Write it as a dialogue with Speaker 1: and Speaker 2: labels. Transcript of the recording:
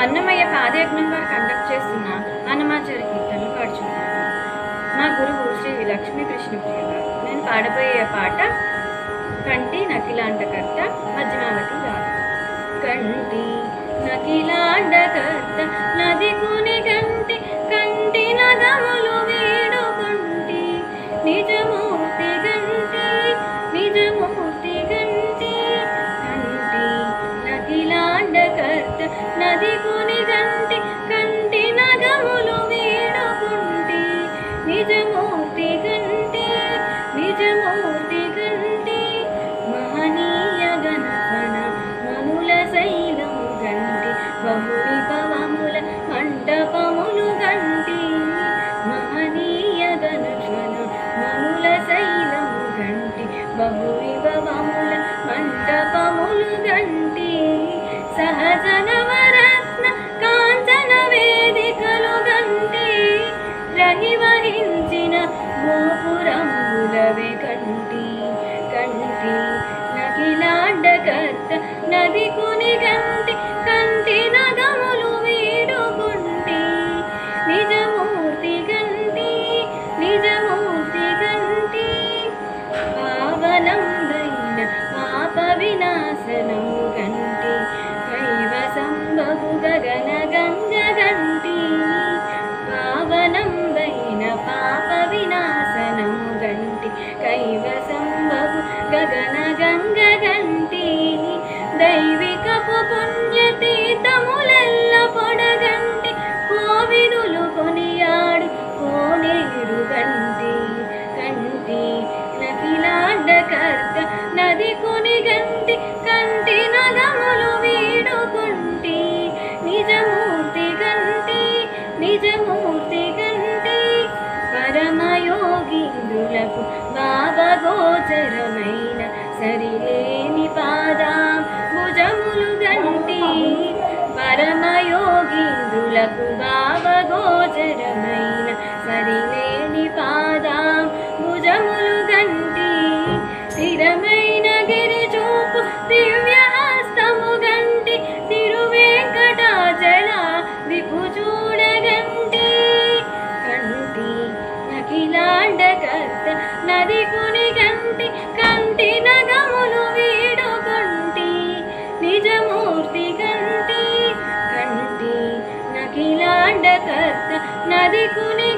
Speaker 1: అన్నమయ్య పాదయజ్ఞం వారు కండక్ట్ చేస్తున్న అన్నమాచార్య కీర్తనలు పాడుచున్నాను. మా గురువు శ్రీ లక్ష్మీకృష్ణప్రియ గారు. నేను పాడబోయే పాట కంటి నకిలాండకర్త మధ్యమావతి రాగం. కంటి నకిలాండకర్త నది కుని గంటి కంటి నగములు వీడుకుంటి నిజమూర్తి గంటి నిజమూర్తి గంటి కంటి నకిలాండకర్త నది కుని గంటి కంటి నగములు వీడుకుంటి నిజమూర్తి గంటి నిజమూర్తి గంటి మహనీయ గణపన మనుల శైలము గంటి బహువిభవముల మంటపములు గంటి మహనీయ గణపన మనుల శైలము గంటి బహువిభవముల మంటపములు గంటి సహజ నవరత్న కాంచన వేదికలు గంటి రహివహించిన గోపురంబులవే కంటి కంటి నకిలాండకర్త నది కుని గంటి కంటి నగములు వీడుకుంటి నిజమూర్తి గంటి నిజమూర్తి గంటి పావనందైన పాప వినాశనము గంటి కైవసంబగు గగన గంగ గంటి పావనందైన పాప వినాశనము గంటి కైవసంబగు గగన గంగ గంటి దైవికపు పుణ్యతీర్థములెల్ల పొడగంటి కోవిదులు కొనియాడు కోనేరు గంటి కంటి నకిలాండకర్త నది కుని గంటి కంటి నగములు వీడుకుంటి నిజమూర్తి గంటి నిజమూర్తి గంటి పరమయోగీంద్రులకు భావగోచరమైన సరిలేని పాదాం భుజములు గంటి పరమయోగీంద్రులకు భావగోచరమైన సరిలేని పాదాం భుజములు గంటి స్థిరమైన గిరిచూపు దివ్య హస్తము గంటి తిరువేంకటాచల విపు చూడగంటి కంటి నకిలాండకర్త నది కుని గంటి కంటి నగములు వీడుకుంటి నిజమూర్తి గంటి కంటి నకిలాండకర్త నది కుని